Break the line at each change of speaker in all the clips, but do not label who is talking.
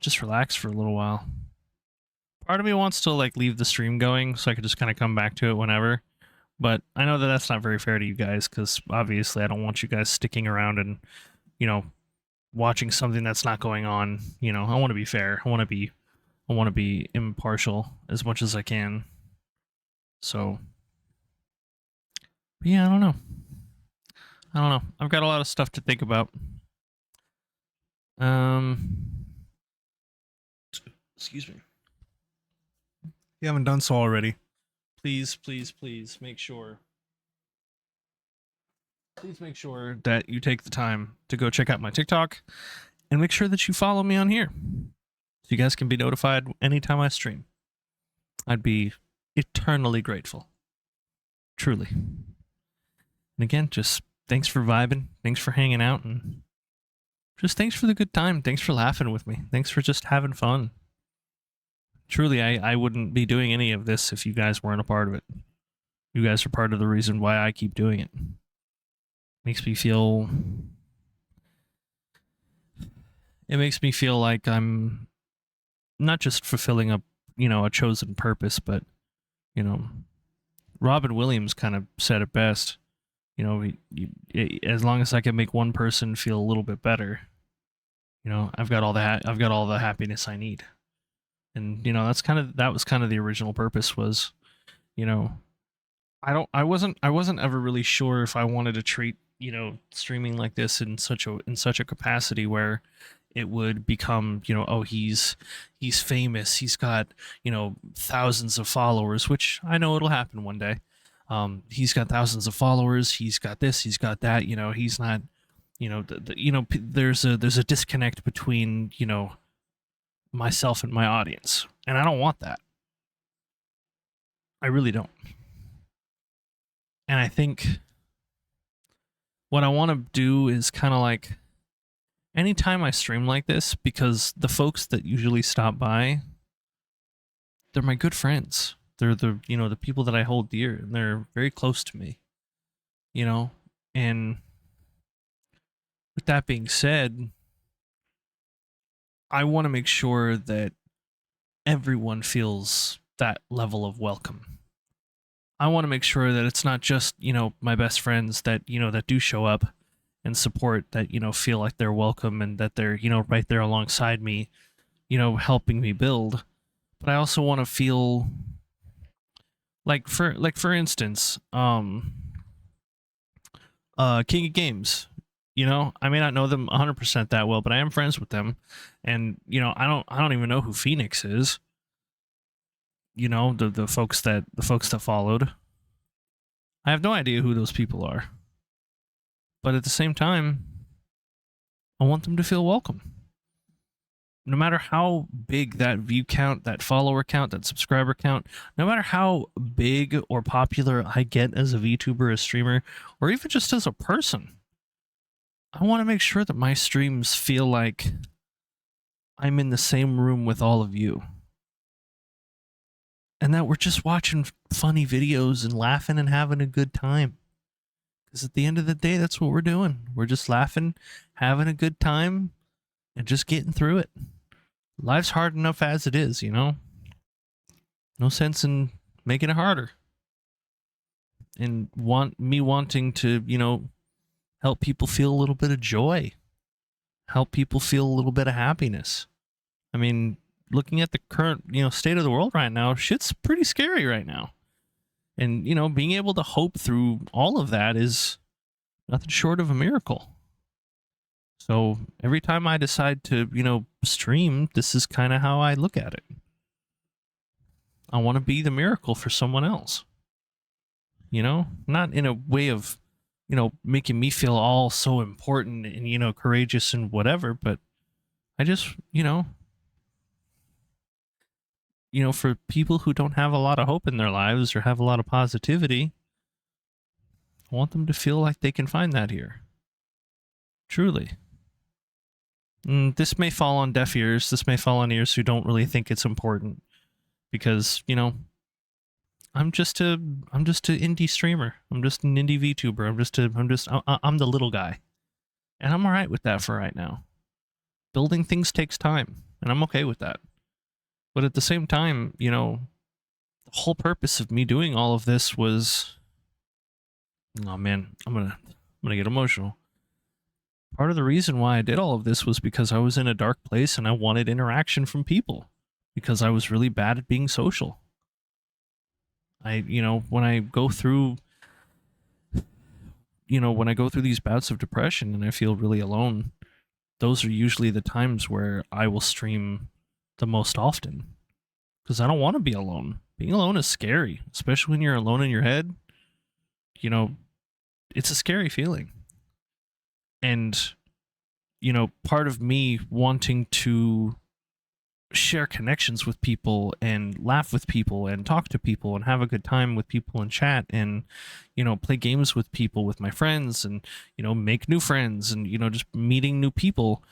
just relax for a little while. Part of me wants to like leave the stream going so I could just kind of come back to it whenever. But I know that that's not very fair to you guys because obviously I don't want you guys sticking around and, you know, watching something that's not going on. You know, I want to be fair. I want to be impartial as much as I can. So, but yeah, I don't know. I've got a lot of stuff to think about. Excuse me. If you haven't done so already, please make sure. Please make sure that you take the time to go check out my TikTok and make sure that you follow me on here so you guys can be notified anytime I stream. I'd be eternally grateful. Truly. And again, just thanks for vibing. Thanks for hanging out. And just thanks for the good time. Thanks for laughing with me. Thanks for just having fun. Truly, I wouldn't be doing any of this if you guys weren't a part of it. You guys are part of the reason why I keep doing it. Makes me feel... It makes me feel like I'm not just fulfilling a chosen purpose, but, Robin Williams kind of said it best. As long as I can make one person feel a little bit better, I've got all the happiness I need. And that was kind of the original purpose was, I wasn't ever really sure if I wanted to treat, streaming like this in such a capacity where it would become, oh, he's famous, he's got, thousands of followers, which I know it'll happen one day. He's got thousands of followers, he's got this, he's got that, he's not, there's a disconnect between, myself and my audience, and I don't want that. I really don't. And I think what I want to do is kind of like anytime I stream like this, because the folks that usually stop by, they're my good friends. They're the people that I hold dear, and they're very close to me. And with that being said, I want to make sure that everyone feels that level of welcome. I want to make sure that it's not just, my best friends that, that do show up and support, that, feel like they're welcome and that they're, right there alongside me, helping me build. But I also want to feel for instance, King of Games. I may not know them 100% that well, but I am friends with them, and I don't even know who Phoenix is. The folks that followed. I have no idea who those people are. But at the same time, I want them to feel welcome. No matter how big that view count, that follower count, that subscriber count, no matter how big or popular I get as a VTuber, a streamer, or even just as a person, I want to make sure that my streams feel like I'm in the same room with all of you. And that we're just watching funny videos and laughing and having a good time. Because at the end of the day, that's what we're doing. We're just laughing, having a good time, and just getting through it. Life's hard enough as it is, No sense in making it harder. And wanting to, help people feel a little bit of joy. Help people feel a little bit of happiness. I mean, looking at the current, state of the world right now, shit's pretty scary right now. And, being able to hope through all of that is nothing short of a miracle. So every time I decide to, stream, this is kind of how I look at it. I want to be the miracle for someone else. Not in a way of, making me feel all so important and, courageous and whatever, but I just, for people who don't have a lot of hope in their lives or have a lot of positivity, I want them to feel like they can find that here. Truly. This may fall on deaf ears. This may fall on ears who don't really think it's important because, I'm just an indie streamer. I'm just an indie VTuber. I'm the little guy. And I'm all right with that for right now. building things takes time, and I'm okay with that. But at the same time, you know, the whole purpose of me doing all of this was, oh man, I'm gonna get emotional. Part of the reason why I did all of this was because I was in a dark place and I wanted interaction from people because I was really bad at being social. When I go through, when I go through these bouts of depression and I feel really alone, those are usually the times where I will stream the most often because I don't want to be alone. Being alone is scary, especially when you're alone in your head. You know, it's a scary feeling. And, part of me wanting to share connections with people and laugh with people and talk to people and have a good time with people and chat and play games with people, with my friends, and make new friends and just meeting new people.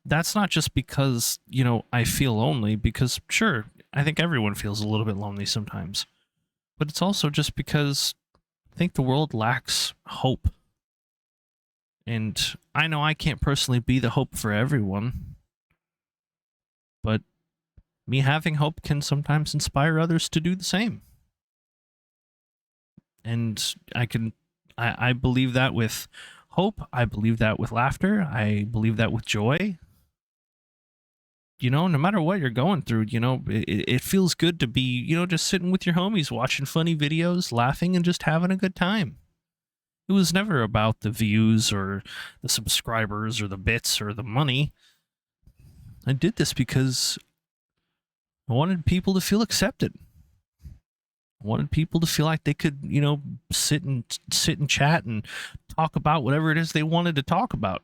That's not just because I feel lonely, because sure, I think everyone feels a little bit lonely sometimes, but it's also just because I think the world lacks hope. And I know I can't personally be the hope for everyone, but me having hope can sometimes inspire others to do the same. And I believe that with hope. I believe that with laughter. I believe that with joy. No matter what you're going through, it feels good to be, just sitting with your homies, watching funny videos, laughing, and just having a good time. It was never about the views or the subscribers or the bits or the money. I did this because I wanted people to feel accepted. I wanted people to feel like they could, sit and chat and talk about whatever it is they wanted to talk about.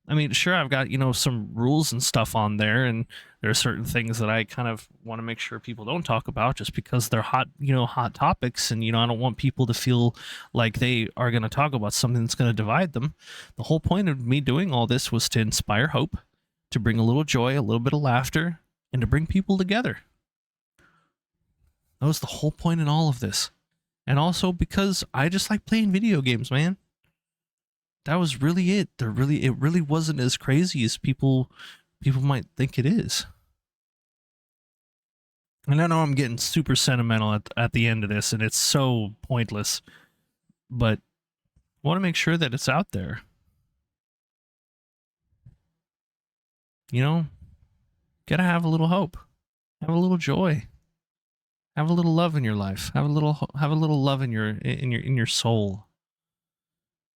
I mean, sure, I've got, some rules and stuff on there, and there are certain things that I kind of want to make sure people don't talk about just because they're hot, hot topics. And, I don't want people to feel like they are going to talk about something that's going to divide them. The whole point of me doing all this was to inspire hope, to bring a little joy, a little bit of laughter, and to bring people together. That was the whole point in all of this. And also because I just like playing video games, man. That was really it. It really wasn't as crazy as people might think it is. And I know I'm getting super sentimental at the end of this, and it's so pointless. But I want to make sure that it's out there. Gotta have a little hope, have a little joy, have a little love in your life, have a little love in your soul.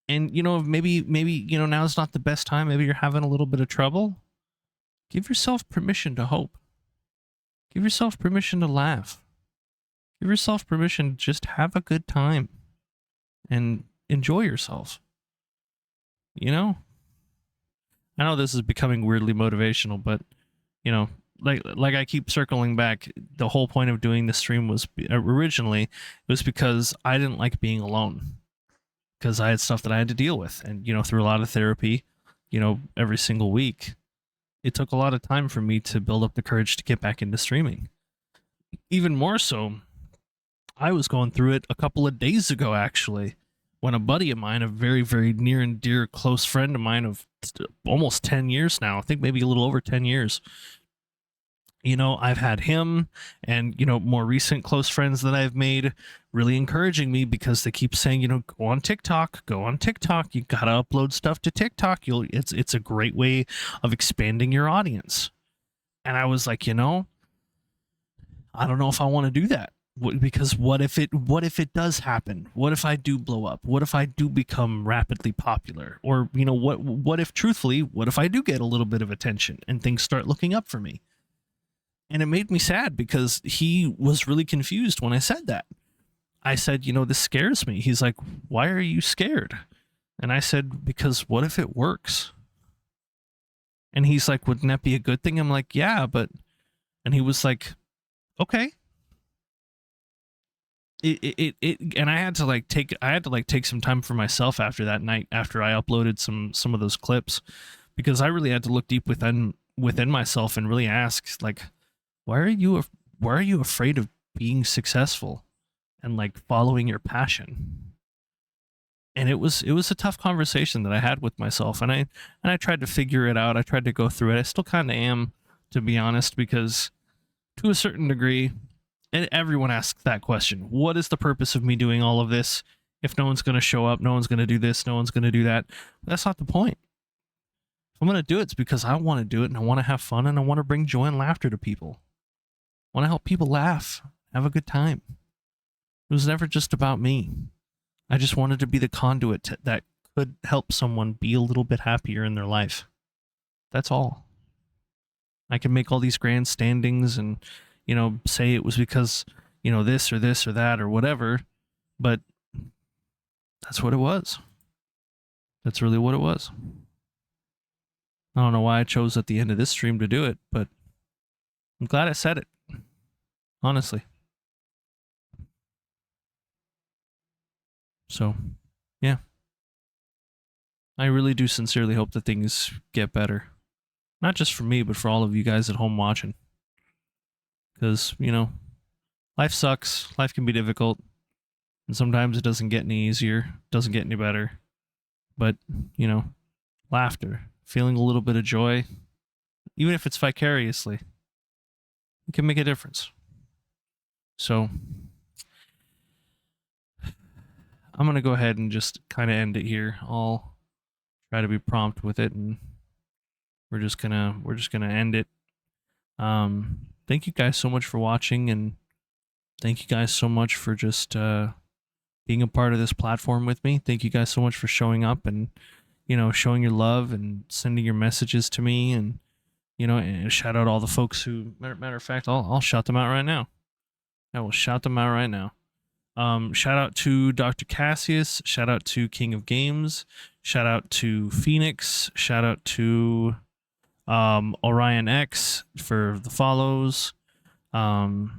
And maybe now's not the best time. Maybe you're having a little bit of trouble. Give yourself permission to hope. Give yourself permission to laugh. Give yourself permission to just have a good time and enjoy yourself. I know this is becoming weirdly motivational, but like I keep circling back, the whole point of doing this stream was originally because I didn't like being alone, because I had stuff that I had to deal with. And, through a lot of therapy, every single week, it took a lot of time for me to build up the courage to get back into streaming. Even more so, I was going through it a couple of days ago, actually, when a buddy of mine, a very, very near and dear close friend of mine of almost 10 years now, I think maybe a little over 10 years, I've had him and, more recent close friends that I've made really encouraging me, because they keep saying, go on TikTok. You got to upload stuff to TikTok. It's a great way of expanding your audience. And I was like, I don't know if I want to do that, because what if it does happen? What if I do blow up? What if I do become rapidly popular? Or, what if truthfully, what if I do get a little bit of attention and things start looking up for me? And it made me sad because he was really confused when I said that. I said, this scares me. He's like, why are you scared? And I said, because what if it works? And he's like, wouldn't that be a good thing? I'm like, yeah, but... And he was like, okay. And I had to take some time for myself after that night, after I uploaded some of those clips, because I really had to look deep within myself and really ask, like, why are you afraid of being successful and like following your passion? and it was a tough conversation that I had with myself, and I tried to figure it out. I tried to go through it. I still kind of am, to be honest, because to a certain degree, and everyone asks that question: what is the purpose of me doing all of this if no one's going to show up, no one's going to do this, no one's going to do that? That's not the point. If I'm going to do it, it's because I want to do it, and I want to have fun, and I want to bring joy and laughter to people. I want to help people laugh, have a good time. It was never just about me. I just wanted to be the conduit that could help someone be a little bit happier in their life. That's all. I can make all these grandstandings and, say it was because, this or this or that or whatever, but that's what it was. That's really what it was. I don't know why I chose at the end of this stream to do it, but I'm glad I said it. Honestly. So, yeah. I really do sincerely hope that things get better. Not just for me, but for all of you guys at home watching. Because, life sucks. Life can be difficult. And sometimes it doesn't get any easier, doesn't get any better. But, laughter, feeling a little bit of joy, even if it's vicariously, it can make a difference. So, I'm going to go ahead and just kind of end it here. I'll try to be prompt with it, and we're just gonna end it. Thank you guys so much for watching, and thank you guys so much for just being a part of this platform with me. Thank you guys so much for showing up and showing your love and sending your messages to me, and and shout out all the folks who, matter of fact, I'll shout them out right now. I will shout them out right now. Shout out to Dr. Cassius, shout out to King of Games, shout out to Phoenix, shout out to Orion X for the follows. Shout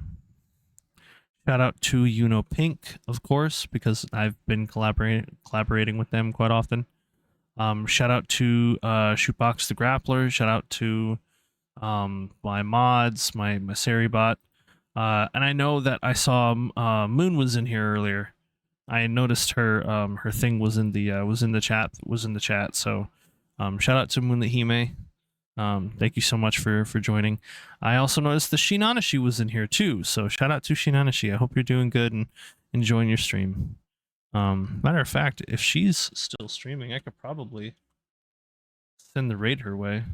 out to Pink, of course, because I've been collaborating with them quite often. Shout out to Shootbox the Grappler. Shout out to my mods, my Seribot. And I know that I saw Moon was in here earlier. I noticed her her thing was in the chat. So shout out to Moonlit Hime. Thank you so much for joining. I also noticed the Shinanashi was in here too. So shout out to Shinanashi. I hope you're doing good and enjoying your stream. Matter of fact, if she's still streaming, I could probably send the raid her way.